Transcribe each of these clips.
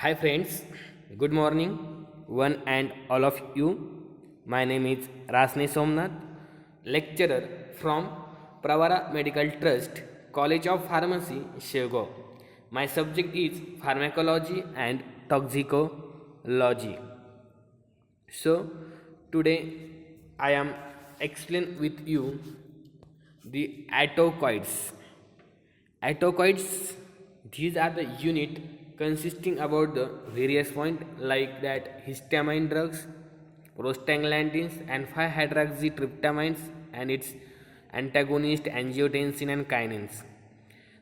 Hi friends, good morning, one and all of you. My name is Rasne Somnath, lecturer from Pravara Medical Trust, College of Pharmacy, Shego. My subject is pharmacology and toxicology. So today I am explain with you the atocoids. Atocoids, these are the unit consisting about the various point like that histamine drugs, prostaglandins and 5-hydroxytryptamines and its antagonist angiotensin and kinins.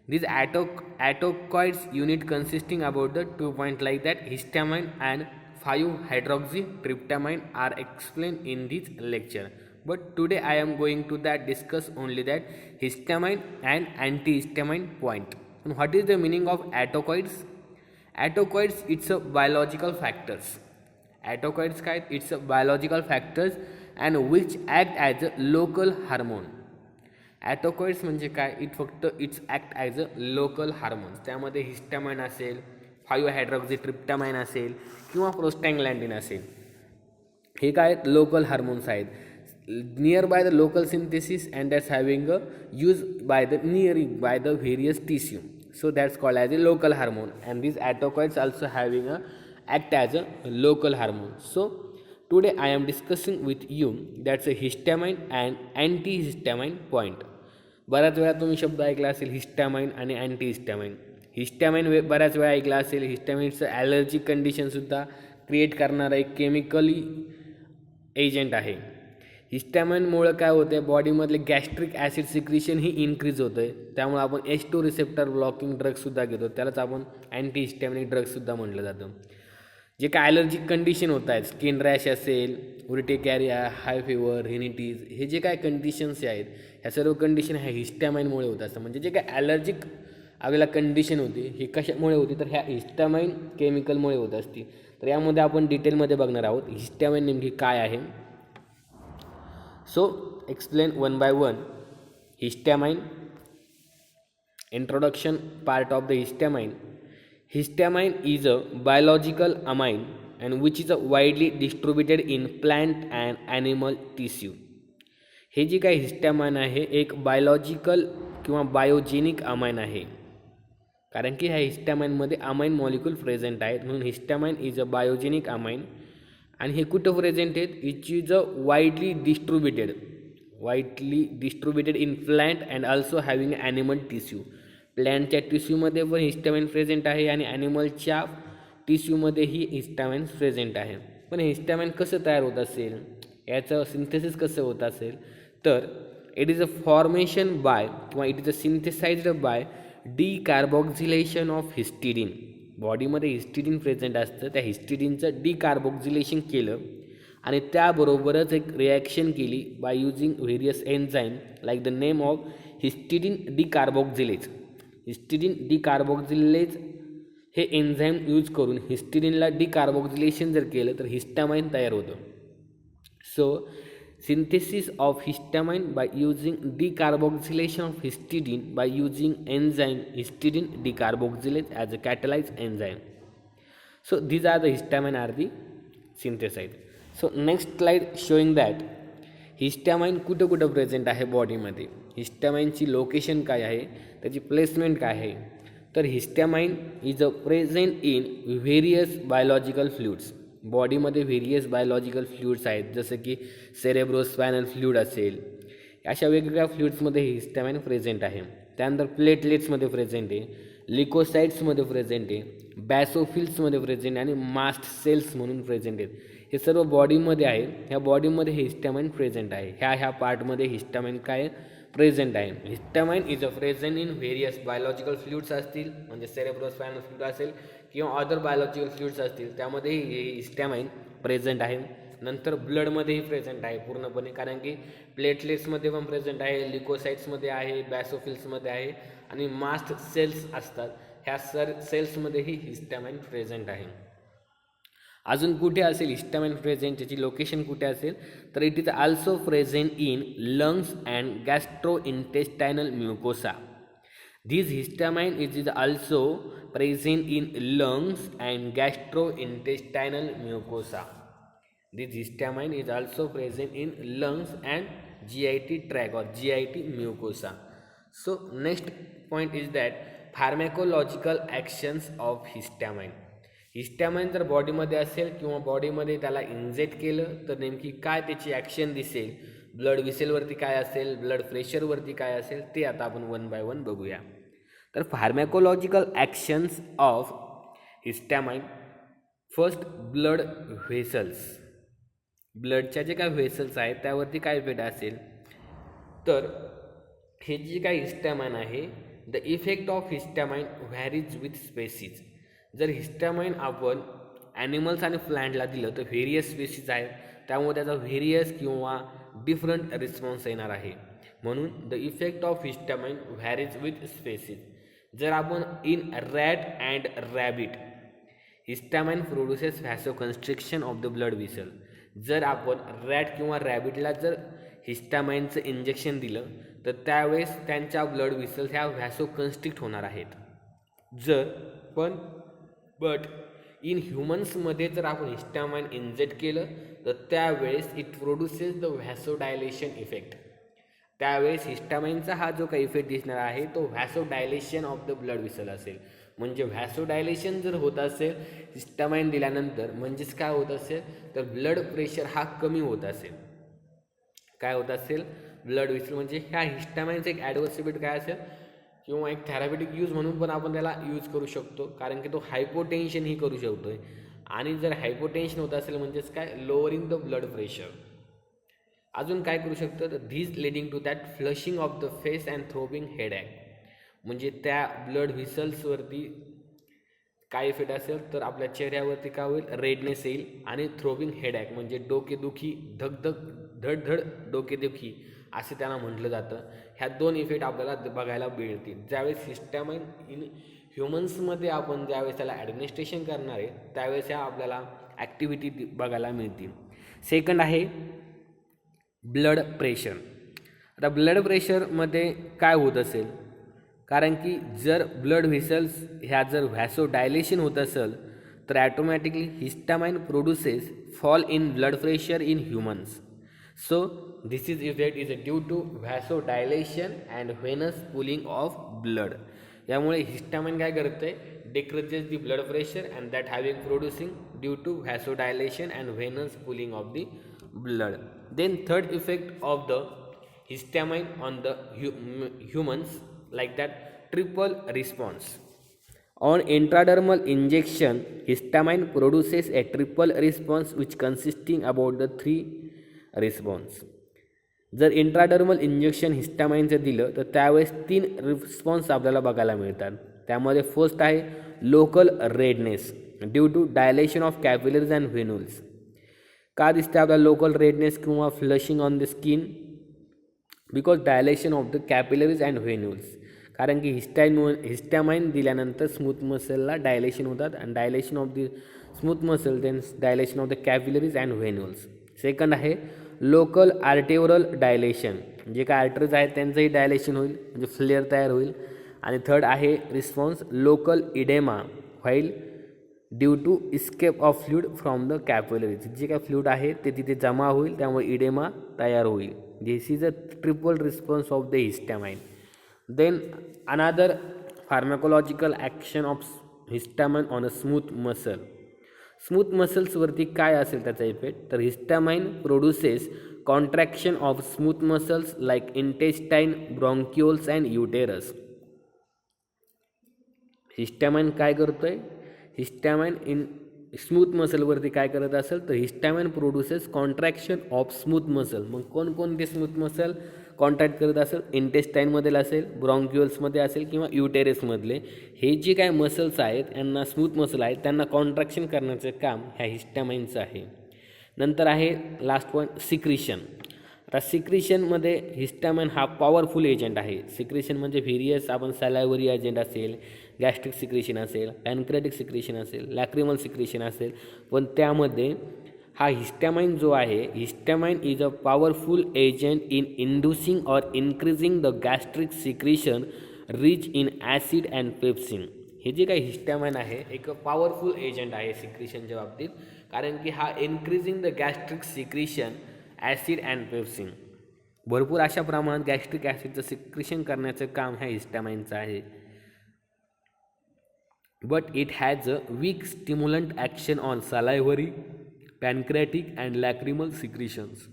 These atocoids unit consisting about the 2 point like that histamine and 5-hydroxytryptamine are explained in this lecture. But today I am going to that discuss only that histamine and antihistamine point. And what is the meaning of atocoids? Atocoids it's a biological factors. Atocoids काय it's a biological factors and which act as a local hormone. ॲटोकॉइड्स म्हणजे काय it's act as a local hormones. त्यामध्ये histamine असेल, 5-हायड्रॉक्झिट्रिप्टामाइन असेल किंवा प्रोस्टॅग्लॅन्डिन असेल. हे काय लोकल हार्मोन्स आहेत near by the local synthesis and that's having a use by the various tissue. So that's called as a local hormone and these ॲटोकॉइड्स also having a act as a local hormone. So today I am discussing with you that's a histamine and antihistamine point. बऱ्याच वेळा तुम्ही शब्द ऐकला असेल हिस्टॅमाइन आणि अँटीहिस्टॅमाइन. हिस्टॅमाइन बऱ्याच वेळा ऐकला असेल. हिस्टॅमाइनचं ॲलर्जिक कंडिशनसुद्धा क्रिएट करणारा एक केमिकली एजंट आहे. हिस्टॅमाइनमुळं काय होतं आहे बॉडीमधले गॅस्ट्रिक ॲसिड सिक्रिशन ही इन्क्रीज होतं आहे. त्यामुळे आपण H2 रिसेप्टर ब्लॉकिंग ड्रग्ससुद्धा घेतो. त्यालाच आपण अँटीहिस्टॅमिनिक ड्रग्ससुद्धा म्हटलं जातं. जे काय ॲलर्जिक कंडिशन होत आहेत स्किन रॅश असेल, उर्टिकॅरिया, हाय फिवर, रिनिटीज हे जे काय कंडिशन्स आहेत ह्या सर्व कंडिशन ह्या हिस्टॅमाइनमुळे होत असतं. म्हणजे जे काय ॲलर्जिक आपल्याला कंडिशन होती ही कशामुळे होती तर ह्या हिस्टॅमाइन केमिकलमुळे होत असते. तर यामध्ये आपण डिटेलमध्ये बघणार आहोत हिस्टॅमाइन नेमकी काय आहे. So explain one by one. Histamine introduction part of the histamine. Histamine is a biological amine and which is widely distributed in plant and animal tissue. हे जे काही हिस्टॅमाइन आहे एक बायोलॉजिकल किंवा बायोजेनिक अमाइन आहे. कारण की ह्या हिस्टॅमाइनमध्ये अमाइन मॉलिक्यूल प्रेझेंट आहेत म्हणून histamine is a biogenic amine. आणि हे कुठं प्रेझेंट आहेत which is a widely distributed in plant and also having animal tissue. प्लॅन्टच्या टिश्यूमध्ये पण हिस्टॅमाइन प्रेझेंट आहे आणि ॲनिमलच्या टिश्यूमध्येही हिस्टॅमाइन प्रेझेंट आहे. पण हे हिस्टॅमाइन कसं तयार होत असेल याचं सिंथेसिस कसं होत असेल तर it is a formation by किंवा it is a synthesised by decarboxylation of histidine. बॉडीमध्ये हिस्टिडीन प्रेझेंट असतं त्या हिस्टिडीनचं डिकार्बोक्झिलेशन केलं आणि त्याबरोबरच एक रिॲक्शन केली by using various enzyme like the name of histidine decarboxylase. Histidine decarboxylase हे एन्झाईम यूज करून हिस्टिडीनला डिकार्बोक्झिलेशन जर केलं तर हिस्टॅमाइन तयार होतं. So synthesis of histamine by using decarboxylation of histidine by using enzyme histidine decarboxylase as a catalyse enzyme. So these are the histamine are the synthesized. So next slide showing that हिस्टॅमाइन कुठं कुठं present आहे बॉडीमध्ये. हिस्टॅमाइनची location काय आहे त्याची placement काय आहे तर histamine is a present in various biological fluids. बॉडीमध्ये व्हेरियस बायोलॉजिकल फ्लुइड्स आहेत जसं की सेरेब्रोस्पायनल फ्लुइड असेल. अशा वेगवेगळ्या फ्लुइड्समध्ये हिस्टॅमाइन प्रेझेंट आहे. त्यानंतर प्लेटलेट्समध्ये प्रेझेंट आहे, लिकोसाइट्समध्ये प्रेझेंट आहे, बॅसोफिल्समध्ये प्रेझेंट आणि मास्ट सेल्स म्हणून प्रेझेंट आहेत. हे सर्व बॉडीमध्ये आहे. ह्या बॉडीमध्ये हे हिस्टॅमाइन प्रेझेंट आहे. ह्या पार्टमध्ये हिस्टॅमाइन काय प्रेझेंट आहे. Histamine is a present in various biological fluids असतील म्हणजे सेरेब्रोस्पायनल फ्लुइड असेल किंवा अदर बायोलॉजिकल फ्लुइड्स असतील त्यामध्ये हे हिस्टॅमाइन प्रेझेंट आहे. नंतर ब्लडमध्येही प्रेझेंट आहे पूर्णपणे कारण की प्लेटलेट्समध्ये पण प्रेझेंट आहे, लिकोसाइट्समध्ये आहे, बॅसोफिल्समध्ये आहे आणि मास्ट सेल्स असतात. ह्या सेल्समध्येही हिस्टॅमाइन प्रेझेंट आहे. अजून कुठे असेल हिस्टॅमाइन प्रेझेंट त्याची लोकेशन कुठे असेल तर it is also present in lungs and gastrointestinal mucosa. This histamine is also present in lungs and gastrointestinal mucosa. This histamine is also present in lungs and GIT tract or GIT mucosa. So next point is that pharmacological actions of histamine. हिस्टॅमाइन जर बॉडीमध्ये असेल किंवा बॉडीमध्ये त्याला inject केलं तर नेमकी काय त्याची ॲक्शन दिसेल, ब्लड व्हेसलवरती काय असेल, ब्लड प्रेशरवरती काय असेल, ते आता आपण वन बाय वन बघूया. तर pharmacological actions of histamine. First, blood vessels. ब्लडच्या जे काय व्हेसल्स आहेत त्यावरती काय इफेक्ट असेल, तर हे जे काही हिस्टॅमाइन आहे, the effect of histamine varies with species. जर हिस्टॅमाइन आपण ॲनिमल्स आणि प्लांटला दिलं तर व्हेरियस स्पेसीज आहेत, त्यामुळे त्याचा व्हेरियस किंवा डिफरंट रिस्पॉन्स येणार आहे. म्हणून the effect of histamine varies with species. जर आपण in rat and rabbit, histamine produces vasoconstriction of the blood vessel. जर आपण रॅट किंवा रॅबिटला जर हिस्टॅमाइनचं इंजेक्शन दिलं तर त्यावेळेस त्यांच्या ब्लड व्हेसल्स ह्या व्हॅसोकन्स्ट्रिक्ट होणार आहेत. बट इन ह्युमन्समध्ये जर आपण हिस्टॅमाइन इंजेक्ट केलं तर त्यावेळेस it produces the vasodilation effect. त्यावेळेस हिस्टॅमाइनचा हा जो काही इफेक्ट दिसणार आहे तो vasodilation of the blood vessel असेल. म्हणजे व्हॅसोडायलेशन जर होत असेल हिस्टॅमाइन दिल्यानंतर, म्हणजेच काय होत असेल तर ब्लड प्रेशर हा कमी होत असेल. काय होत असेल, ब्लड व्हेसल. म्हणजे ह्या हिस्टॅमाइनचा एक ॲडवर्स इफेक्ट काय असेल किंवा एक थेरापेटिक यूज म्हणून पण आपण त्याला यूज करू शकतो, कारण की तो हायपोटेन्शन ही करू शकतो. आणि जर हायपोटेन्शन होत असेल म्हणजेच काय, लोअरिंग द ब्लड प्रेशर. अजून काय करू शकतं, तर these leading to that flushing of the face and throbbing headache. म्हणजे त्या ब्लड व्हेसल्सवरती काय इफेक्ट असेल तर आपल्या चेहऱ्यावरती काय होईल, रेडनेस येईल आणि थ्रोबिंग हेडॅक म्हणजे डोकेदुखी, धगधग, धडधड डोकेदुखी असे त्यांना म्हटलं जातं. ह्या दोन इफेक्ट आपल्याला बघायला मिळतील ज्यावेळेस हिस्टॅमाइन इन ह्युमन्समध्ये आपण ज्यावेळेस त्याला ॲडमिनिस्ट्रेशन करणार आहे त्यावेळेस ह्या आपल्याला ॲक्टिव्हिटी बघायला मिळतील. सेकंड आहे ब्लड प्रेशर. आता ब्लड प्रेशरमध्ये काय होत असेल, कारण की जर ब्लड व्हेसल्स ह्या जर व्हॅसोडायलेशन होत असेल तर automatically histamine produces fall in blood pressure in humans. So this is effect is due to vasodilation and venous pooling of blood. यामुळे हिस्टॅमाइन काय करते, decreases the blood pressure and that having producing due to vasodilation and venous pooling of the blood. Then third effect of the histamine on the humans like that triple response. On intradermal injection, histamine produces a triple response which consisting about the three response. जर intradermal injection हिस्टॅमाइनचं दिलं तर त्यावेळेस 3 response आपल्याला बघायला मिळतात. त्यामध्ये first आहे local redness due to dilation of capillaries and venules. का दिसते आपल्याला लोकल रेडनेस किंवा flushing on the skin, because dilation of the capillaries and venules. कारण की हिस्टॅमाइन दिल्यानंतर स्मूथ मसलला डायलेशन होतात आणि dilation of the smooth muscle then dilation of the capillaries and venules. Second आहे लोकल आर्टेरियल डायलेशन, जे काय आर्टरीज आहेत त्यांचंही डायलेशन होईल म्हणजे फ्लेअर तयार होईल. आणि थर्ड आहे response local oedema while due to escape of fluid from the capillaries. जे काय फ्लूइड आहे ते तिथे जमा होईल त्यामुळे इडेमा तयार होईल. This is a triple response of the histamine. Then another pharmacological action of histamine on a smooth muscle. Smooth मसल्सवरती काय असेल त्याचा इफेक्ट, तर histamine produces contraction of smooth muscles like intestine, bronchioles and uterus. Histamine काय करतोय, हिस्टॅमाइन in smooth मसलवरती काय करत असेल तर histamine produces contraction of smooth muscle. मग कोणकोणते स्मूथ मसल कॉन्ट्रॅक्ट करत असेल, इंटेस्टाईनमधील असेल, ब्रॉन्क्युल्समध्ये असेल किंवा युटेरसमधले. हे जे काय मसल्स आहेत यांना स्मूथ मसल आहेत त्यांना कॉन्ट्रॅक्शन करण्याचं काम ह्या हिस्टॅमाइनचं आहे. नंतर आहे लास्ट पॉईंट सिक्रिशन. आता सिक्रिशनमध्ये हिस्टॅमाइन हा पॉवरफुल एजंट आहे. सिक्रिशन म्हणजे व्हेरियस आपण सॅलायवरी एजंट असेल, गॅस्ट्रिक सिक्रिशन असेल, पॅनक्रेटिक सिक्रिशन असेल, लॅक्रिमल सिक्रिशन असेल, पण त्यामध्ये हा हिस्टॅमाइन जो आहे, histamine is a powerful agent in inducing और increasing the gastric secretion rich in acid and pepsin. हे जे काही हिस्टॅमाइन आहे एक पॉवरफुल एजंट आहे सिक्रिशनच्या बाबतीत, कारण की हा increasing the gastric secretion acid and pepsin, भरपूर अशा प्रमाणात गॅस्ट्रिक ॲसिडचं सिक्रिशन करण्याचं काम ह्या हिस्टॅमाइनचं आहे. But it has a weak stimulant action on salivary, pancreatic and lacrimal secretions.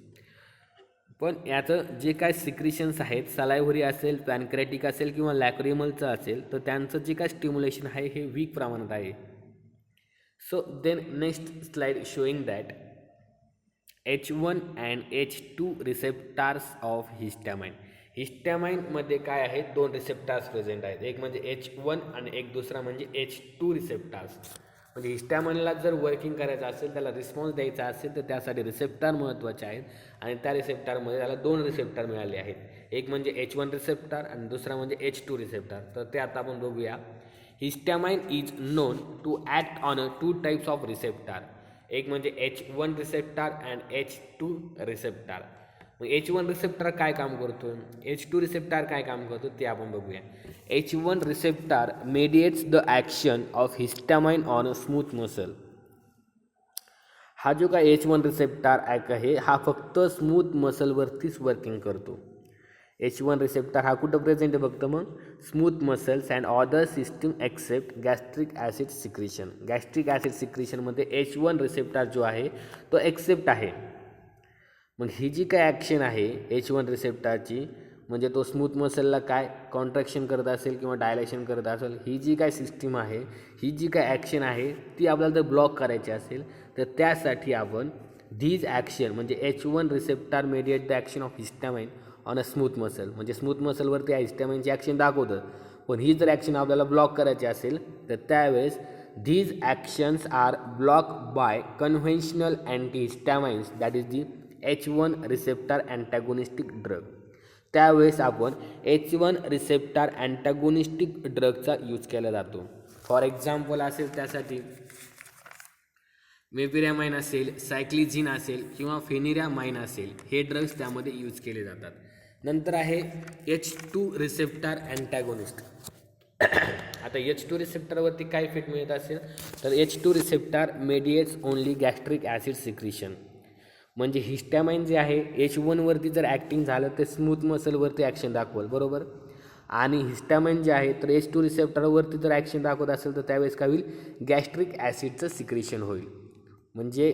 पण याचं जे काय सिक्रिशन्स आहेत, सलायव्हरी असेल, पॅनक्रेटिक असेल किंवा लॅक्रिमलचं असेल, तर त्यांचं जे काय स्टिम्युलेशन आहे हे वीक प्रमाणात आहे. So then next slide showing that H1 and H2 receptors of histamine. हिस्टॅमाइनमध्ये काय आहे, दोन रिसेप्टार्स प्रेझेंट आहेत, एक म्हणजे H1 आणि एक दुसरा म्हणजे H2 रिसेप्टार्स. म्हणजे हिस्टॅमाइनला जर वर्किंग करायचं असेल, त्याला रिस्पॉन्स द्यायचा असेल, तर त्यासाठी रिसेप्टार महत्त्वाचे आहेत आणि त्या रिसेप्टारमध्ये त्याला दोन रिसेप्टार मिळाले आहेत, एक म्हणजे H1 रिसेप्टार आणि दुसरा म्हणजे H2 रिसेप्टार. तर ते आता आपण बघूया. Histamine is known to act on two types of receptor, एक म्हणजे H1 receptor and H2 receptor. मग H1 रिसेप्टार काय काम करतो, H2 रिसेप्टार काय काम करतो ते आपण बघूया. H1 receptor mediates the action of histamine on smooth muscle. हा जो काय H1 रिसेप्टार आहे हा फक्त स्मूथ मसलवरतीच वर्किंग करतो. H1 रिसेप्टार हा कुठं प्रेझेंट आहे, फक्त मग smooth muscles and other system except gastric acid secretion. Gastric acid सिक्रिशनमध्ये H1 रिसेप्टार जो आहे तो एक्सेप्ट आहे. मग ही जी काय ॲक्शन आहे H1 रिसेप्टारची, म्हणजे तो स्मूथ मसलला काय कॉन्ट्रॅक्शन करत असेल किंवा डायलेशन करत असेल, ही जी काय सिस्टीम आहे, ही जी काय ॲक्शन आहे ती आपल्याला जर ब्लॉक करायची असेल, तर त्यासाठी आपण धीज ॲक्शन म्हणजे H1 receptor mediate the action of histamine on a smooth muscle, म्हणजे स्मूथ मसलवरती हिस्टॅमाइनची ॲक्शन दाखवतं. पण ही जर ॲक्शन आपल्याला ब्लॉक करायची असेल, तर त्यावेळेस these actions are block by conventional antihistamines, that is the H1 receptor antagonistic drug. त्यावेळेस आपण H1 रिसेप्टार अँटॅगोनिस्टिक ड्रगचा यूज केला जातो. फॉर एक्झाम्पल असेल त्यासाठी मेपिरामाइन असेल, सायक्लिझिन असेल किंवा फेनिरामाइन असेल, हे ड्रग्स त्यामध्ये यूज केले जातात. नंतर आहे H2 रिसेप्टार अँटॅगोनिस्ट. आता H2 रिसेप्टारवरती काय इफेक्ट मिळत असेल, तर H2 receptor mediates only gastric acid secretion. म्हणजे हिस्टॅमाइन जे आहे H1 वरती जर ॲक्टिंग झालं तर स्मूथ मसलवरती ॲक्शन दाखवल, बरोबर. आणि हिस्टॅमाइन जे आहे तर H2 रिसेप्टरवरती जर ॲक्शन दाखवत असेल तर त्यावेळेस काय होईल, गॅस्ट्रिक ॲसिडचं सिक्रिशन होईल. म्हणजे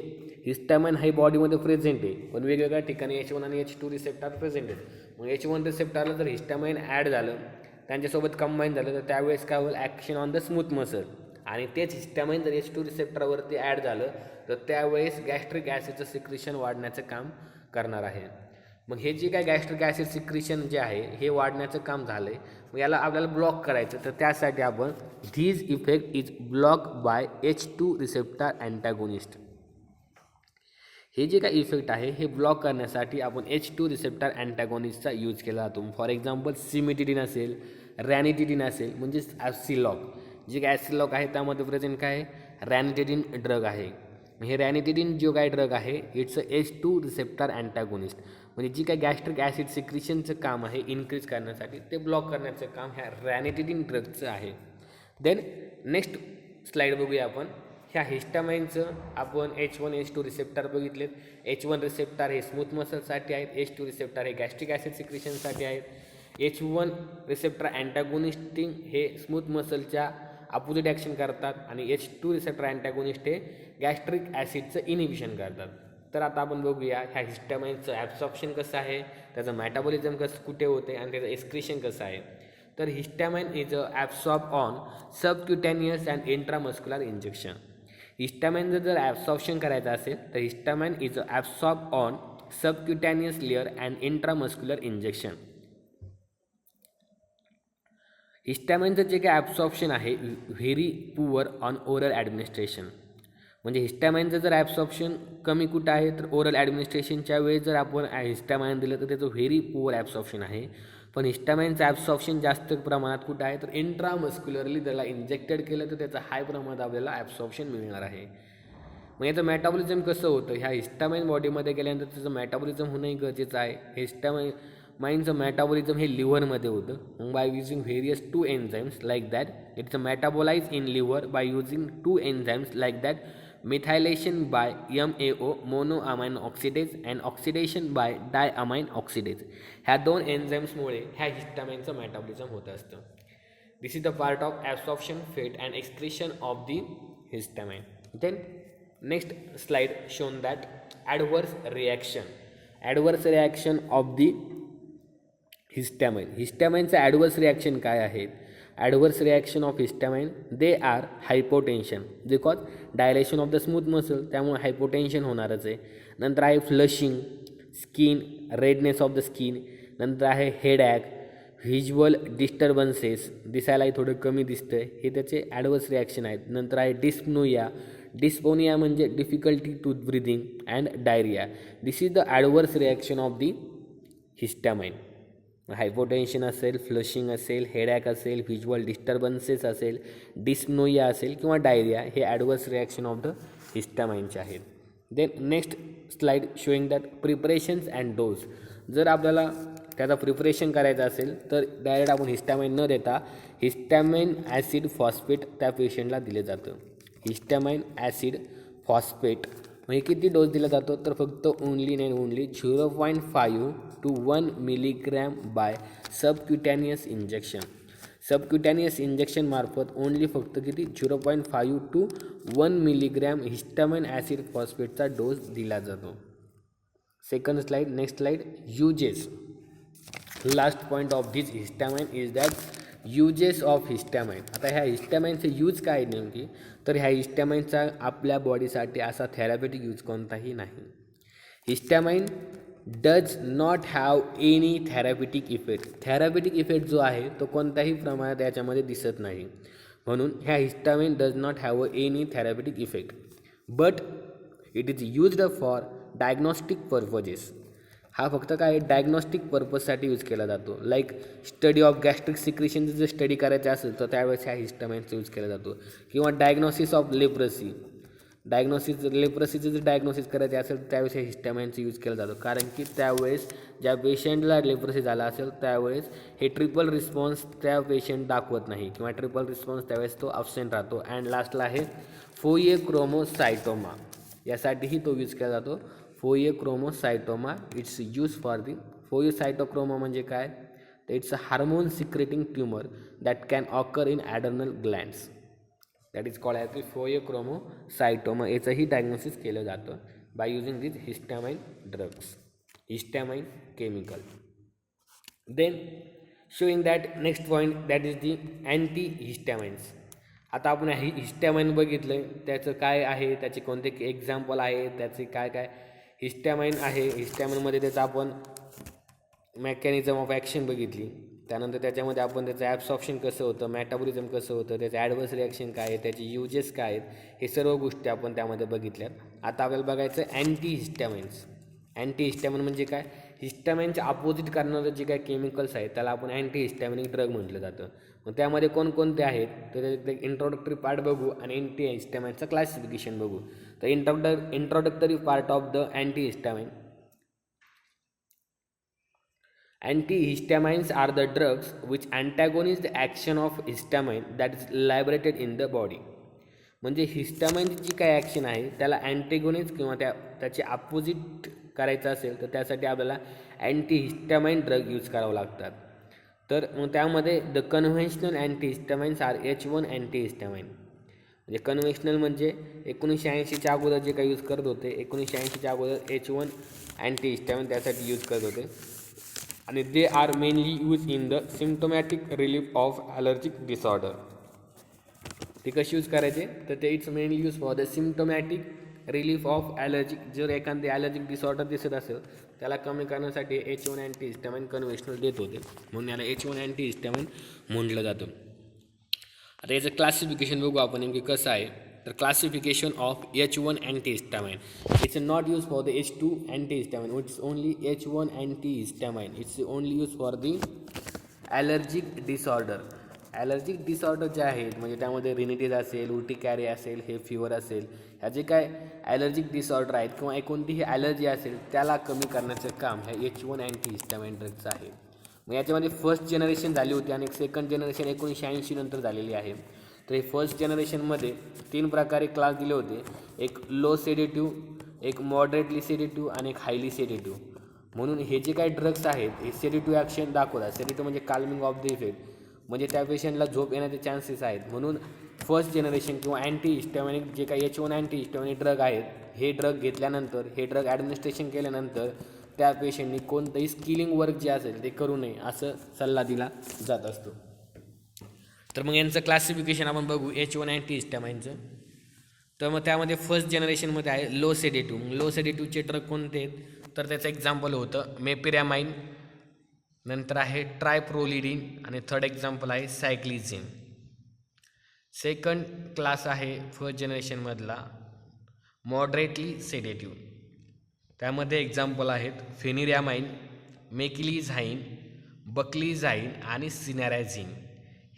हिस्टॅमाइन हे बॉडीमध्ये प्रेझेंट आहे, पण वेगवेगळ्या ठिकाणी H1 आणि H2 रिसेप्टार प्रेझेंट आहेत. मग H1 रिसेप्टारला जर हिस्टॅमाइन ॲड झालं, त्यांच्यासोबत कंबाईन झालं, तर त्यावेळेस काय होईल, action on the smooth muscle. आणि तेच हिस्टॅमाइन जर H2 रिसेप्टरवरती ॲड झालं, तर त्यावेळेस गॅस्ट्रिक ॲसिडचं सिक्रिशन वाढण्याचं काम करणार आहे. मग हे जे काय गॅस्ट्रिक ॲसिड सिक्रिशन जे आहे हे वाढण्याचं काम झालं आहे, मग याला आपल्याला ब्लॉक करायचं, तर त्यासाठी आपण these effect is block by H2 receptor antagonist. हे जे काय इफेक्ट आहे हे ब्लॉक करण्यासाठी आपण H2 रिसेप्टार अँटॅगोनिस्टचा यूज केला जातो. फॉर एक्झाम्पल सिमिटिडिन असेल, रॅनिटिडिन असेल, म्हणजेच ॲसिलॉक. जे काय ॲसिलॉक आहे त्यामध्ये प्रेझेंट काय आहे, रॅनिटिडिन ड्रग आहे. हे रॅनिटिडिन जो काय ड्रग आहे इट्स H2 रिसेप्टार अँटॅगोनिस्ट. म्हणजे जी काय गॅस्ट्रिक ॲसिड सिक्रिशनचं काम आहे इन्क्रीज करण्यासाठी, ते ब्लॉक करण्याचं काम ह्या रॅनिटिडिन ड्रगचं आहे. देन नेक्स्ट स्लाईड बघूया आपण. ह्या हिस्टॅमाइनचं आपण H1 H2 रिसेप्टार बघितलेत. H1 रिसेप्टार हे स्मूथ मसलसाठी आहेत, H2 रिसेप्टार हे गॅस्ट्रिक ॲसिड सिक्रिशनसाठी आहेत. H1 रिसेप्टार अँटॅगोनिस्टिंग हे स्मूथ मसलच्या अपोजिट ॲक्शन करतात आणि H2 रिसेप्टर अँटॅगोनिस्ट हे गॅस्ट्रिक ॲसिडचं इनिबिशन करतात. तर आता आपण बघूया ह्या हिस्टॅमाइनचं ॲब्सॉर्प्शन कसं आहे, त्याचं मेटाबॉलिझम कसं कुठे होते आणि त्याचं एक्सक्रिशन कसं आहे. तर histamine is absorb on subcutaneous and intramuscular injection. हिस्टॅमाइनचं जर ॲब्सॉर्प्शन करायचं असेल तर histamine is absorb on subcutaneous layer and intramuscular injection. हिस्टॅमाइनचं जे काही ॲब्सॉर्प्शन आहे very poor on oral administration. म्हणजे हिस्टॅमाइनचं जर ॲब्सॉर्प्शन कमी कुठं आहे, तर ओरल ॲडमिनिस्ट्रेशनच्या वेळेस जर आपण हिस्टॅमाइन दिलं तर त्याचं व्हेरी पुअर ॲब्सॉर्प्शन आहे. पण हिस्टॅमाइनचं ॲब्सॉर्प्शन जास्त प्रमाणात कुठं आहे, तर इंट्रामस्क्युलरली त्याला इंजेक्टेड केलं तर त्याचं हाय प्रमाणात आपल्याला ॲब्सॉर्प्शन मिळणार आहे. मग याचं मेटाबॉलिझम कसं होतं, ह्या हिस्टॅमाइन बॉडीमध्ये गेल्यानंतर त्याचं मेटाबॉलिझम होणंही गरजेचं आहे. हिस्टॅमाइन माइंडचं मेटाबॉलिझम हे लिव्हरमध्ये होतं. मग by using various 2 enzymes like that it's metabolise in liver by using 2 enzymes like that methylation by MAO monoamine oxidase and oxidation by diamine oxidase. ह्या 2 एन्झाईम्समुळे ह्या हिस्टॅमाइनचं मेटाबॉलिझम होत असतं. This is the part of absorption fate and excretion of the histamine. Then next slide shown that adverse reaction of the histamine. हिस्टॅमाइनचं adverse reaction काय आहेत? Adverse reaction of हिस्टॅमाइन they are hypotension because dilation of the smooth muscle, त्यामुळे hypotension होणारच आहे. नंतर आहे flushing, skin redness of the skin. नंतर आहे हेडॅक, व्हिज्युअल डिस्टर्बन्सेस, दिसायलाही थोडं कमी दिसतं आहे, हे त्याचे ॲडवर्स रिॲक्शन आहेत. नंतर आहे डिस्पोनिया म्हणजे difficulty to breathing and diarrhoea. This is the adverse reaction of the histamine. Hypotension असेल, फ्लशिंग असेल, हेडॅक असेल, व्हिज्युअल डिस्टर्बन्सेस असेल, डिस्पनोया असेल किंवा डायरिया, हे ॲडवर्स रिॲक्शन ऑफ द हिस्टॅमाइनचे आहेत. Then next slide showing that preparations and dose. जर आपल्याला त्याचा प्रिपरेशन करायचं असेल तर डायरेक्ट आपण हिस्टॅमाइन न देता हिस्टॅमाइन ॲसिड फॉस्फेट त्या पेशंटला दिले जातं. हिस्टॅमाइन ॲसिड फॉस्फेट म्हणजे किती डोस दिला जातो तर फक्त only 0.5 to 1 milligram by subcutaneous injection. Subcutaneous injection मार्फत ओनली फक्त किती 0.5 to 1 मिलीग्रॅम हिस्टॅमाइन ॲसिड फॉस्फेटचा डोस दिला जातो. Second slide, next slide, uses. Last point of this histamine is that uses of histamine. आता ह्या हिस्टॅमाइनचे यूज काय नेमकी तर ह्या हिस्टॅमाइनचा आपल्या बॉडीसाठी असा थेरापेटिक यूज कोणताही नाही. Histamine does not have any therapeutic effect. Therapeutic effect जो आहे तो कोणत्याही प्रमाणात याच्यामध्ये दिसत नाही, म्हणून ह्या histamine does not have any therapeutic effect but it is used for diagnostic purposes. हा फक्त काय डायग्नॉस्टिक पर्पजसाठी यूज केला जातो. लाईक स्टडी ऑफ गॅस्ट्रिक सिक्रेशनचं जर स्टडी करायचं असेल तर त्यावेळेस ह्या हिस्टॅमाइनचा यूज केला जातो. किंवा डायग्नॉसिस ऑफ लेप्रसी, लेप्रसीचं जर डायग्नोसिस करायचं असेल तर त्यावेळेस ह्या हिस्टॅमाइनचा यूज केला जातो. कारण की त्यावेळेस ज्या पेशंटला लेप्रसी झाला असेल त्यावेळेस हे ट्रिपल रिस्पॉन्स त्या पेशंट दाखवत नाही किंवा ट्रिपल रिस्पॉन्स त्यावेळेस तो अब्सेंट राहतो. अँड लास्टला आहे फोइएक्रोमोसायटोमा, यासाठीही तो यूज केला जातो. Phaeochromocytoma it's use for the फोइओसायटोक्रोमा म्हणजे काय तर it's a hormone secreting tumour that can occur in adrenal glands, that is called as phaeochromocytoma. याचंही डायग्नोसिस केलं जातं by using this histamine drugs, histamine chemical. Then showing that next point that is the anti histamines. आता आपण हिस्टॅमाइन बघितलं, त्याचं काय आहे, त्याचे कोणते एक्झाम्पल आहे, त्याचे काय काय हिस्टॅमाइन आहे. हिस्टॅमाइनमध्ये त्याचं आपण मेकॅनिझम ऑफ ॲक्शन बघितली, त्यानंतर त्याच्यामध्ये आपण त्याचं ॲब्सॉर्प्शन कसं होतं, मेटाबॉलिझम कसं होतं, त्याचं ॲडवर्स रिॲक्शन काय आहे, त्याचे युजेस काय आहेत, हे सर्व गोष्टी आपण त्यामध्ये बघितल्यात. आता आपल्याला बघायचं अँटी हिस्टॅमाइन्स. अँटी हिस्टॅमाइन म्हणजे काय, हिस्टॅमाइनच्या अपोजिट करणारे जे काही केमिकल्स आहेत त्याला आपण अँटी हिस्टॅमिनिक ड्रग म्हटलं जातं. मग त्यामध्ये कोणकोणते आहेत तर त्याचे इंट्रोडक्टरी पार्ट बघू आणि अँटी हिस्टॅमाइनचं क्लासिफिकेशन बघू. तर introductory part of the anti histamine. Antihistamines are the drugs which antagonize the action of histamine that is liberated in the body. म्हणजे हिस्टॅमाइनची जी काही ॲक्शन आहे त्याला अँटेगोनिज किंवा त्याचे अपोजिट करायचं असेल तर त्यासाठी आपल्याला अँटीहिस्टॅमाइन ड्रग यूज करावं लागतात. तर मग त्यामध्ये द कन्व्हेन्शनल अँटीहिस्टॅमाइन्स आर H1 अँटीहिस्टॅमाइन. म्हणजे कन्व्हेन्शनल म्हणजे 1980च्या अगोदर जे काही यूज करत होते, 1980च्या अगोदर H1 अँटीहिस्टॅमाइन त्यासाठी यूज करत होते. आणि they are mainly use in the symptomatic relief of allergic disorder. ते कशी यूज करायचे तर ते it's mainly use for the symptomatic relief of allergic. जर एखादे ॲलर्जिक डिसऑर्डर दिसत असेल त्याला कमी करण्यासाठी H1 अँटीहिस्टॅमाइन कन्व्हेन्शनल देत होते, म्हणून याला H1 अँटीहिस्टॅमाइन म्हटलं जातं. आता याचं क्लासिफिकेशन बघू आपण नेमकी कसं आहे. तर classification of H1 antihistamine. It's not used for the H2 antihistamine. It's only H1 antihistamine. It's only used for the allergic disorder. Allergic disorder जे आहेत म्हणजे त्यामध्ये रिनिटीज असेल, उर्टिकॅरी असेल, हे फिवर असेल, ह्या जे काय ॲलर्जिक डिसऑर्डर आहेत किंवा कोणतीही ॲलर्जी असेल त्याला कमी करण्याचं काम ह्या H1 अँटीहिस्टॅमाइन ड्रगचं आहे. मग याच्यामध्ये फर्स्ट जनरेशन झाली होती आणि सेकंड जनरेशन 1980 नंतर झालेली आहे. तर हे फर्स्ट जनरेशनमध्ये 3 प्रकारे क्लास दिले होते. एक लो सेडेटिव्ह, एक मॉडरेटली सेडेटिव्ह आणि एक हायली सेडेटिव्ह. म्हणून हे जे काही ड्रग्स आहेत हे सेडेटिव्ह ॲक्शन दाखवतात. सेडेटिव्ह म्हणजे काल्मिंग ऑफ द इफेक्ट, म्हणजे त्या पेशंटला झोप येण्याचे चान्सेस आहेत. म्हणून फर्स्ट जनरेशन किंवा अँटीहिस्टॅमिनिक जे काही H1 अँटीहिस्टॅमिनिक ड्रग आहेत, हे ड्रग घेतल्यानंतर, हे ड्रग ॲडमिनिस्ट्रेशन केल्यानंतर त्या पेशंटनी कोणतंही स्किलिंग वर्क जे असेल ते करू नये असं सल्ला दिला जात असतो. तर मग यांचं क्लासिफिकेशन आपण बघू H1 अँटीहिस्टॅमाइनचं. तर मग त्यामध्ये फर्स्ट जनरेशनमध्ये आहे लो सेडेटिव्ह. लो सेडेटिव्हचे ड्रग कोणते आहेत तर त्याचं एक्झाम्पल होतं मेपिरॅमाइन, नंतर आहे ट्रायप्रोलिडिन आणि थर्ड एक्झाम्पल आहे सायक्लिझिन. सेकंड क्लास आहे फर्स्ट जनरेशनमधला मॉडरेटली सेडेटिव्ह. त्यामध्ये एक्झाम्पल आहेत फेनिरॅमाइन, मेकिलीझाइन, बक्लीझाइन आणि सिनॅराझिन.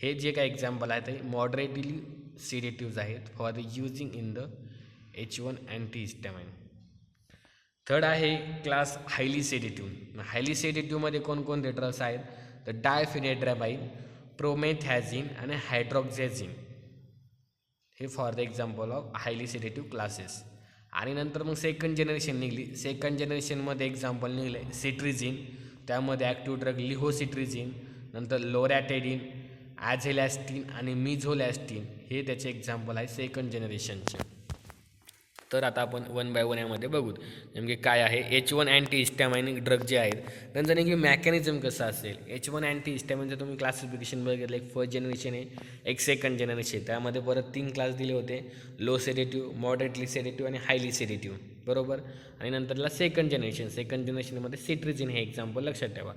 हे जे काही एक्झाम्पल आहेत ते मॉडरेटली सेडेटिव्ज आहेत for the using in the H1 antihistamine. Third आहे क्लास हायली सेडेटिव्ह. हायली सेडेटिव्हमध्ये कोणकोणते ड्रग्स आहेत तर डायफिनेड्रामाइन, प्रोमेथॅझिन आणि हायड्रॉक्झॅझिन. हे for the example of highly sedative classes. आणि नंतर मग सेकंड जनरेशन निघली. सेकंड जनरेशनमध्ये एक्झाम्पल निघले सिट्रिझिन, त्यामध्ये ॲक्टिव्ह ड्रग लिहोसिट्रिझिन, नंतर लोरॅटेडिन, ॲझेलॅस्टिन आणि मिझोलॅस्टिन. हे त्याचे एक्झाम्पल आहे सेकंड जनरेशनचे. तर आता आपण वन बाय वन यामध्ये बघू नेमके काय आहे H1 अँटीहिस्टॅमाइनिक ड्रग जे आहेत त्यांचं नेमकी मॅकॅनिझम कसं असेल. H1 अँटीहिस्टॅमाइनचं तुम्ही क्लासिफिकेशन बघितलं, एक फर्स्ट जनरेशन आहे, एक सेकंड जनरेशन. त्यामध्ये परत 3 क्लास दिले होते, लो सेडेटिव्ह, मॉडरेटली सेडेटिव्ह आणि हायली सेडेटिव्ह, बरोबर. आणि नंतरला सेकंड जनरेशनमध्ये सिट्रिझिन हे एक्झाम्पल लक्षात ठेवा.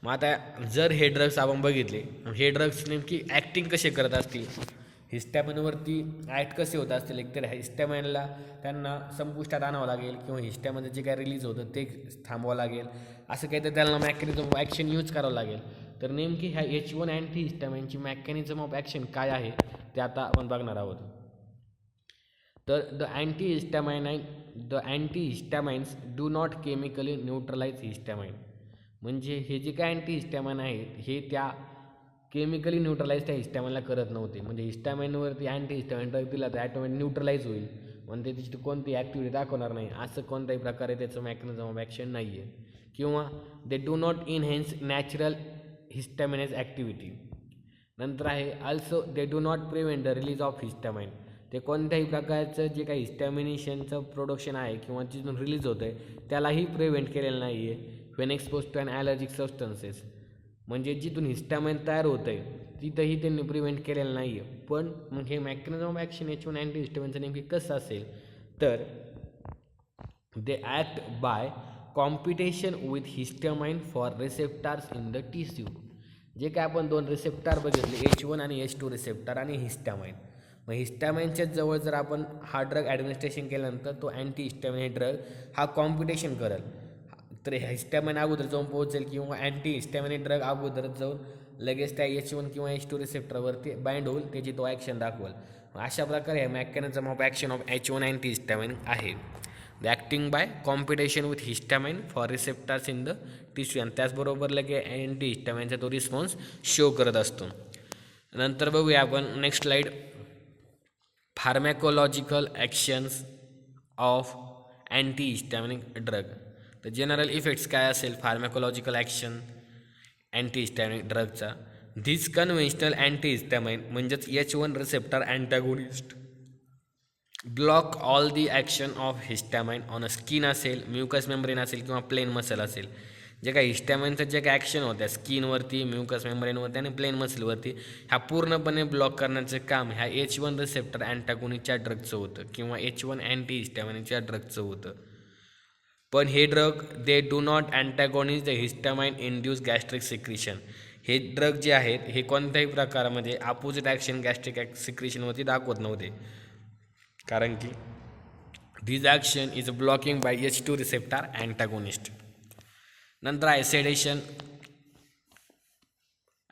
मग आता जर हे ड्रग्स आपण बघितले, हे ड्रग्स नेमकी ॲक्टिंग कसे करत असतील, हिस्टॅमाइनवरती ॲक्ट कसे होत असतील. एकतर हिस्टॅमाइनला त्यांना संपुष्टात आणावं लागेल किंवा हिस्टॅमाइन जे काय रिलीज होतं ते थांबवावं लागेल, असं काही तर त्यांना मॅकॅनिझम ऑफ ॲक्शन यूज करावं लागेल. तर नेमकी ह्या H1 अँटीहिस्टॅमाइनची मॅकॅनिझम ऑफ ॲक्शन काय आहे ते आता आपण बघणार आहोत. तर the antihistamines do not chemically neutralise histamine. म्हणजे हे जे काय अँटीहिस्टॅमाइन आहेत हे त्या केमिकली न्यूट्रलाइज त्या हिस्टॅमाइनला करत नव्हते. म्हणजे हिस्टॅमाइनवरती अँटीहिस्टॅमाइन ड्रग दिला तर ॲटोमॅटिक न्यूट्रलाइज होईल, म्हणजे त्याची कोणती ॲक्टिव्हिटी दाखवणार नाही, असं कोणत्याही प्रकारे त्याचं मेकॅनिझम ऑफ ॲक्शन नाही आहे. किंवा they do not enhance natural histaminase activity. नंतर आहे also they do not prevent the release of histamine. ते कोणत्याही प्रकारचं जे काही हिस्टॅमिनेशनचं प्रोडक्शन आहे किंवा जिथून रिलीज होतं आहे त्यालाही प्रिव्हेंट केलेलं नाही आहे when expose to an allergic substances. म्हणजे जिथून हिस्टॅमाइन तयार होतं आहे तिथंही त्यांनी प्रिव्हेंट केलेलं नाही आहे. पण मग हे मेकॅनिझम ऑफ ॲक्शन H1 अँटीहिस्टॅमाइनचं नेमकी कसं असेल तर they act by competition with histamine for receptors in the tissue. जे काय आपण 2 रिसेप्टार बघितले, H1 आणि H2 रिसेप्टार आणि हिस्टॅमाइन. मग हिस्टॅमाइनच्या जवळ जर आपण हा ड्रग ॲडमिनिस्ट्रेशन केल्यानंतर तो अँटीहिस्टॅमाइन ड्रग हा कॉम्पिटिशन करेल. तर हिस्टॅमाइन अगोदर जाऊन पोहोचेल किंवा अँटीहिस्टॅमाइन ड्रग अगोदर जाऊन लगेच त्या H1 किंवा H2 रिसेप्टरवरती बाइंड होईल, त्याची तो ॲक्शन दाखवेल. अशा प्रकारे हे mechanism of action of H1 antihistamine आहे. The acting by competition with histamine for receptors in the tissue. आणि त्याचबरोबर लगे अँटीहिस्टॅमाइनचा तो रिस्पॉन्स शो करत असतो. नंतर बघूया आपण next slide, pharmacological actions of antihistaminic drug. तर जनरल इफेक्ट्स काय असेल फार्मॅकोलॉजिकल ॲक्शन अँटीहिस्टॅमिनिक ड्रगचा. धिस कन्व्हेन्शनल अँटीहिस्टॅमाइन म्हणजेच H1 receptor antagonist block all the action of histamine on a skin असेल, म्युकस मेम्ब्रेन असेल किंवा प्लेन मसल असेल. जे काही हिस्टॅमाइनचं जे काही ॲक्शन होत्या स्किनवरती, म्युकस मेम्ब्रेनवरती आणि प्लेन मसलवरती, ह्या पूर्णपणे ब्लॉक करण्याचं काम ह्या H1 रिसेप्टर अँटॅगोनिस्टच्या ड्रगचं होतं किंवा H1 अँटीहिस्टॅमाइनच्या ड्रगचं होतं. पण हे drug they do not antagonist the histamine induce gastric secretion. हे ड्रग जे आहेत हे कोणत्याही प्रकारामध्ये अपोजिट ॲक्शन गॅस्ट्रिक सिक्रिशनवरती दाखवत नव्हते, कारण की this action is blocking by H2 receptor antagonist. नंतर आहे sedation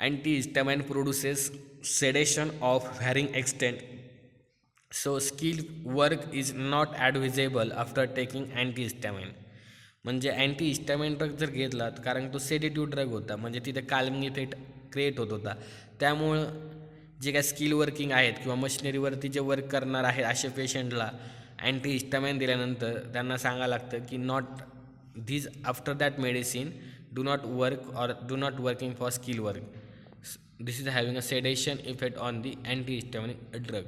Antihistamine produces sedation of varying extent. So skill work is not advisable after taking antihistamine. म्हणजे अँटीहिस्टॅमिन ड्रग जर घेतलात, कारण तो सेडेटिव्ह ड्रग होता, म्हणजे तिथे काल्मिंग इफेक्ट क्रिएट होत होता. त्यामुळं जे काय स्किल वर्किंग आहेत किंवा मशिनरीवरती जे वर्क करणार आहेत अशा पेशंटला अँटीहिस्टॅमिन दिल्यानंतर त्यांना सांगावं लागतं की not these after that medicine do not work or do not working for skill work. This is having a sedation effect on the antihistaminic drug.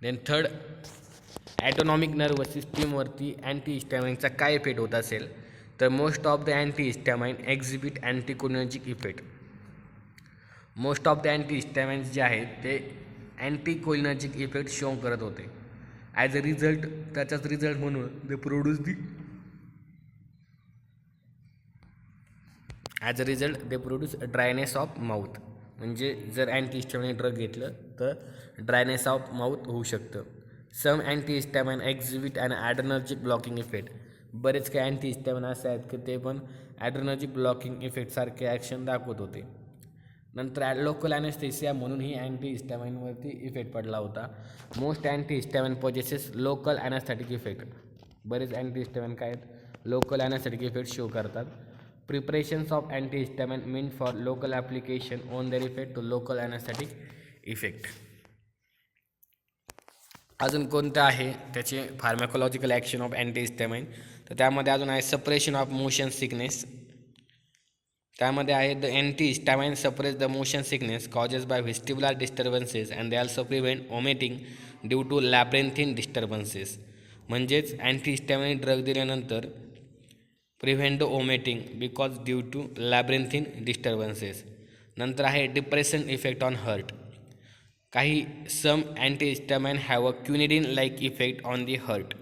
Then third, autonomic nervous सिस्टीमवरती अँटीहिस्टॅमाइनचा काय इफेक्ट होत असेल तर most of the antihistamine exhibit anticholinergic effect. Most of the antihistamines जे आहेत ते anticholinergic effect show करत होते. ॲज अ रिझल्ट, त्याचाच रिझल्ट म्हणून they produce the as a result they produce dryness of mouth. म्हणजे जर अँटीहिस्टॅमाइन ड्रग घेतलं तर ड्रायनेस ऑफ माउथ होऊ शकतं. सम अँटीहिस्टॅमाइन एक्झिबिट अँड ॲड्रेनर्जिक ब्लॉकिंग इफेक्ट. बरेच काही अँटीहिस्टॅमाइन असे आहेत की ते पण ॲड्रेनर्जिक ब्लॉकिंग इफेक्टसारखे ॲक्शन दाखवत होते. नंतर लोकल ॲनेस्थेसिया म्हणून ही अँटीहिस्टॅमाइनवरती इफेक्ट पडला होता. Most antihistamine possesses local anaesthetic effect. बरेच अँटीहिस्टॅमाइन काय आहेत, लोकल ॲनेस्थेटिक इफेक्ट शो करतात. Preparations of antihistamine mean for local application on their effect to local anaesthetic effect. अजून कोणतं आहे त्याचे फार्मॅकोलॉजिकल ॲक्शन ऑफ अँटीहिस्टॅमाइन, तर त्यामध्ये अजून आहे सप्रेशन ऑफ मोशन सिकनेस. त्यामध्ये आहे the antihistamine suppress the motion sickness causes by vestibular disturbances and they also prevent vomiting due to labyrinthine disturbances. म्हणजेच अँटीहिस्टॅमाइन ड्रग दिल्यानंतर prevent the vomiting because due to labyrinthine disturbances. नंतर आहे depression effect on heart. काही some antihistamine have a quinidine like effect on the heart.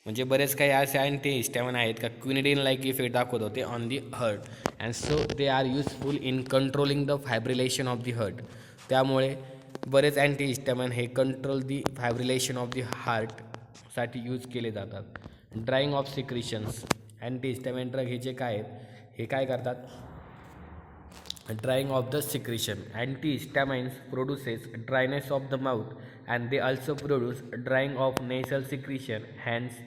म्हणजे बरेच काही असे अँटीहिस्टॅमाइन आहेत का क्विनिडिन लाईक इफेक्ट दाखवत होते on the heart, and so they are useful in controlling the fibrillation of the heart. त्यामुळे बरेच अँटीहिस्टॅमाइन हे control the fibrillation of the हार्टसाठी यूज केले जातात. Drying of secretions. Antihistamine drug हे जे काय आहेत हे काय करतात, drying of the secretion. Antihistamines produces dryness of the mouth and they also produce drying of nasal secretion, hence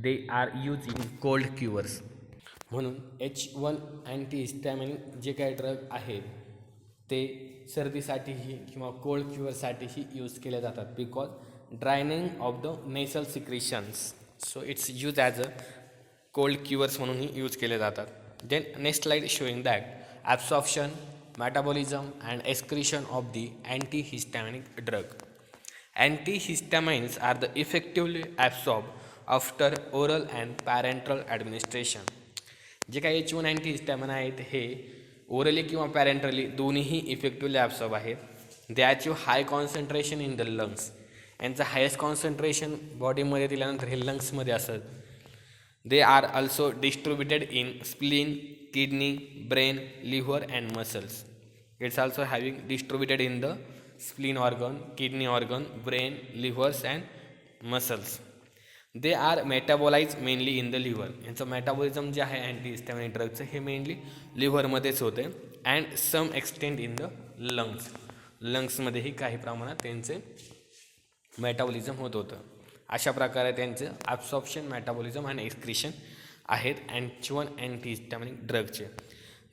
they are used in cold cures. म्हणून H1 अँटीहिस्टॅमिन जे काही ड्रग आहेत ते सर्दीसाठीही किंवा कोल्ड क्युअरसाठीही यूज केले जातात because drying of the nasal secretions. So it's use as a cold cures म्हणूनही use केले जातात. Then next slide showing that absorption, metabolism and excretion of the antihistaminic drug. Antihistamines are the effectively absorbed after oral and parenteral administration. जे काही H1 अँटीहिस्टॅमिन आहेत हे orally किंवा पॅरेंटरली दोन्हीही effectively absorb आहेत. They achieve high concentration in the lungs. यांचं highest concentration बॉडीमध्ये दिल्यानंतर हे लंग्समध्ये असत. They are also distributed in spleen, kidney, brain, liver and muscles. It's also having distributed in the spleen organ, kidney organ, brain, livers and muscles. They are metabolized mainly in the liver. यांचं metabolism जे आहे antihistamine ड्रगचं हे mainly लिव्हरमध्येच होते and some extend in the lungs. लंग्समध्येही काही प्रमाणात त्यांचे मेटाबॉलिझम होत होतं. अशा प्रकारे त्यांचं ॲब्सॉर्प्शन, मेटाबॉलिझम आणि एक्सक्रिशन आहेत H1 अँटीहिस्टॅमिनिक ड्रगचे.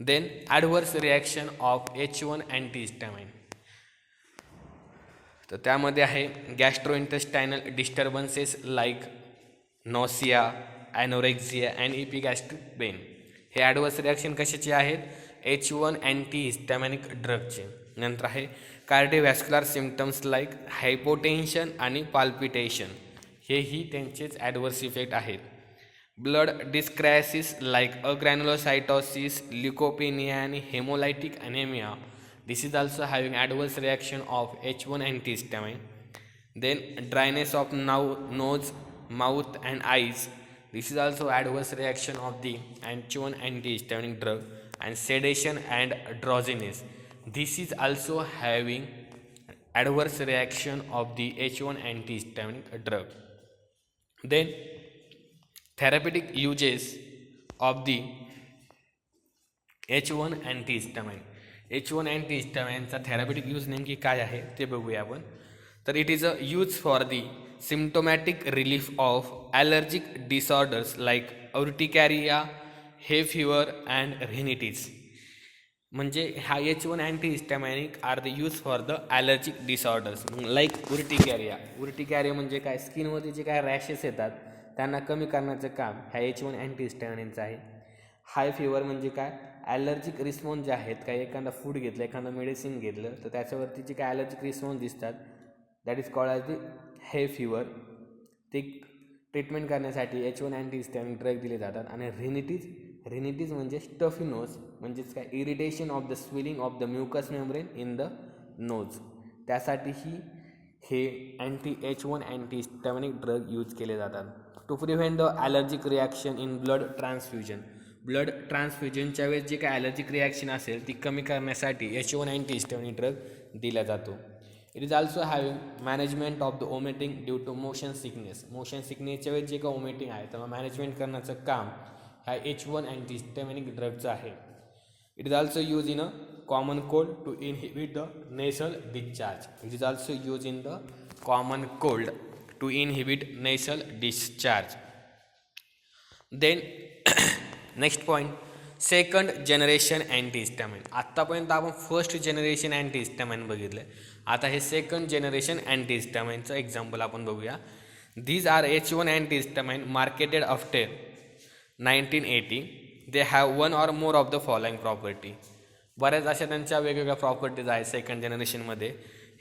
Then adverse reaction of H1 antihistamine. तर त्यामध्ये आहे gastrointestinal disturbances like nausea, anorexia and epigastric pain. हे ॲडव्हर्स रिॲक्शन कशाचे आहेत, H1 अँटीहिस्टॅमिनिक ड्रगचे. नंतर आहे कार्डिओव्हॅस्क्युलर सिम्पटम्स लाईक हायपोटेन्शन आणि पाल्पिटेशन. हेही त्यांचेच ॲडव्हर्स इफेक्ट आहेत. Blood dyscrasias like agranulocytosis, leukopenia आणि haemolytic anaemia. This is also having adverse reaction of H1 antihistamine. Then dryness of nose, mouth and eyes. This is also adverse reaction of the H1 antihistaminic drug. And sedation and drowsiness. This is also having adverse reaction of the H1 antihistaminic drug. Then therapeutic uses of the H1 antihistamine. H1 अँटीहिस्टॅमाइनचा therapeutic use नेमकी काय आहे ते बघूया आपण. तर it is a use for the symptomatic relief of allergic disorders like urticaria, hay fever and rhinitis. म्हणजे हा H1 antihistaminic are the use for the allergic disorders like urticaria. Urticaria म्हणजे काय, स्किनमध्ये जे काय रॅशेस येतात त्यांना कमी करण्याचं काम ह्या H1 अँटीहिस्टॅमाइनचं आहे. हाय फीवर म्हणजे काय, ॲलर्जिक रिस्पॉन्स जे आहेत, काही एखादा फूड घेतलं, एखादं मेडिसिन घेतलं तर त्याच्यावरती जे काय ॲलर्जिक रिस्पॉन्स दिसतात that is called as the hay fever. ते ट्रीटमेंट करण्यासाठी H1 अँटीहिस्टॅमिन ड्रग दिले जातात. आणि रिनिटीज म्हणजे स्टफी नोज, म्हणजेच काय irritation of the swelling of the mucus membrane in the nose, त्यासाठीही हे H1 अँटीहिस्टॅमिनिक ड्रग यूज केले जातात. To prevent the allergic reaction in blood transfusion. Blood ट्रान्सफ्युजनच्या वेळेस जे काय ॲलर्जिक रिॲक्शन असेल ती कमी करण्यासाठी H1 अँटीहिस्टॅमिनिक ड्रग दिला जातो. It is also having management of the vomiting due to motion sickness. Motion सिकनेसच्या वेळेस जे काय ओमेटिंग आहे तेव्हा मॅनेजमेंट करण्याचं काम ह्या H1 अँटीहिस्टॅमिनिक ड्रगचं आहे. It is also use in a common cold to inhibit the nasal discharge. It is also use in the common cold to inhibit nasal discharge. Then next point, second generation antihistamine. आत्तापर्यंत आपण first generation अँटीहिस्टॅमाइन बघितलं. आता हे second generation अँटीहिस्टॅमाइनचं example आपण बघूया. These are H1 antihistamine marketed after 1980. They have one or more of the following property. बऱ्याच अशा त्यांच्या वेगवेगळ्या प्रॉपर्टीज आहेत सेकंड जनरेशनमध्ये.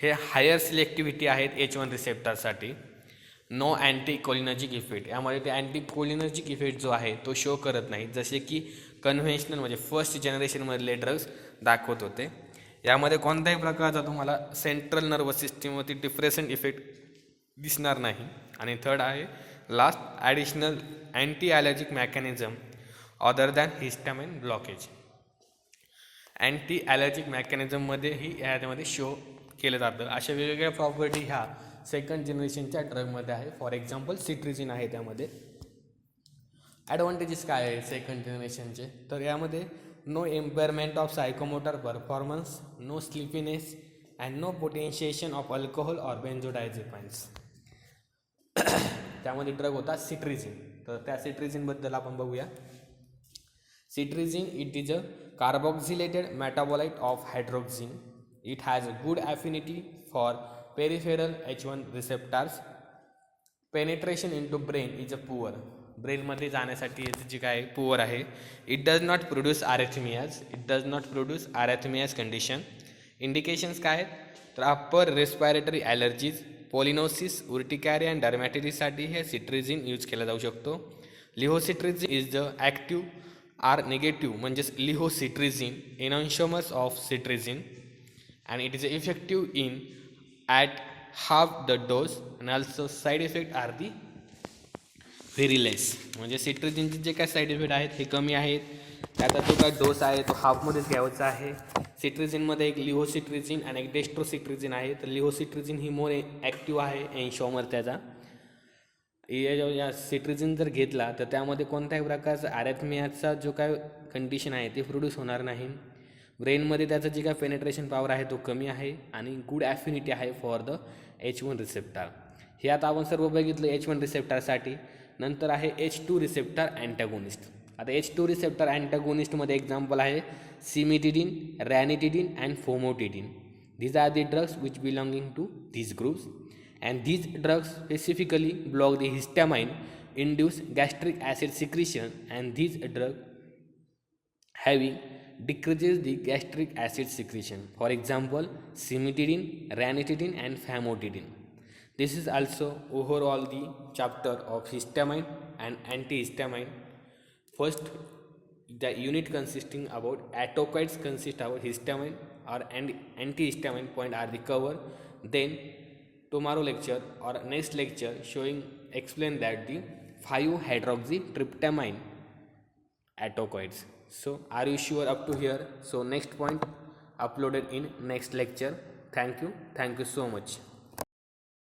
हे हायर सिलेक्टिव्हिटी आहेत H1 रिसेप्टरसाठी. नो अँटी कोलिनर्जिक इफेक्ट, यामध्ये ते अँटी कोलिनर्जिक इफेक्ट जो आहे तो शो करत नाही, जसे की कन्व्हेन्शनल म्हणजे फर्स्ट जनरेशनमधले ड्रग्स दाखवत होते. यामध्ये कोणत्याही प्रकारचा तुम्हाला सेंट्रल नर्वस सिस्टीमवरती डिप्रेशन इफेक्ट दिसणार नाही. आणि थर्ड आहे last, additional anti allergic mechanism other than histamine blockage. Anti allergic मेकॅनिझममध्येही यामध्ये शो केलं जातं. अशा वेगवेगळ्या प्रॉपर्टी ह्या सेकंड जनरेशनच्या ड्रगमध्ये आहे. फॉर एक्झाम्पल सिट्रिजिन आहे त्यामध्ये. ॲडव्हान्टेजेस काय आहे सेकंड जनरेशनचे, तर यामध्ये no impairment of psychomotor performance, no sleepiness and no potentiation of alcohol or benzodiazepines. त्यामध्ये ड्रग होता सिट्रिजिन. तर त्या सिट्रिजिनबद्दल आपण बघूया. Cetirizine it is a carboxylated metabolite of hydroxyzine. It has a good affinity for peripheral H1 receptors. Penetration into brain is a poor. ब्रेनमध्ये जाण्यासाठी याचं जे काय पुअर आहे. It does not produce arrhythmias condition. Indications काय आहेत, तर upper respiratory allergies, pollinosis, urticaria and डर्मॅटिटीसाठी हे सिट्रिजिन यूज केला जाऊ शकतो. Levocetirizine is the active R negative म्हणजेच levocetirizine enantiomers of cetirizine and it is effective in at half the dose and also side effect are the very less. म्हणजे सिट्रिजिनचे जे काय side effect आहेत हे कमी आहेत. त्याचा जो काय डोस आहे तो हाफमध्येच घ्यायचा आहे. सिट्रिजिनमध्ये एक लिहोसिट्रिजिन आणि एक डेस्ट्रोसिट्रिजिन आहे. तर लिहोसिट्रिजिन ही मोर ॲक्टिव्ह आहे एन्शॉमर त्याचा. या सिट्रिजिन जर घेतला तर त्यामध्ये कोणत्याही प्रकारचा ॲरेथमियाचा जो काय कंडिशन आहे ते प्रोड्यूस होणार नाही. ब्रेनमध्ये त्याचं जे काय पेनिट्रेशन पॉवर आहे तो कमी आहे आणि गुड ॲफिनिटी आहे फॉर द H1 रिसेप्टर. हे आता आपण सर्व बघितलं H1 रिसेप्टरसाठी. नंतर आहे H2 रिसेप्टर अँटॅगोनिस्ट. आता H2 रिसेप्टर अँटॅगोनिस्टमध्ये एक्झाम्पल आहे सिमिटिडिन, रॅनिटिडिन and फोमोटिडिन. these are the drugs which belonging to these groups and these drugs specifically block the histamine induce gastric acid secretion and these drug having decreases the gastric acid secretion. For example, cimetidine, ranitidine and famotidine. This is also overall the chapter of histamine and antihistamine. First, the unit consisting about atocoids consist about histamine or antihistamine point are the cover. Then tomorrow lecture or next lecture explain that the 5-hydroxytryptamine atocoids. So are you sure up to here? So next point uploaded in next lecture. Thank you so much.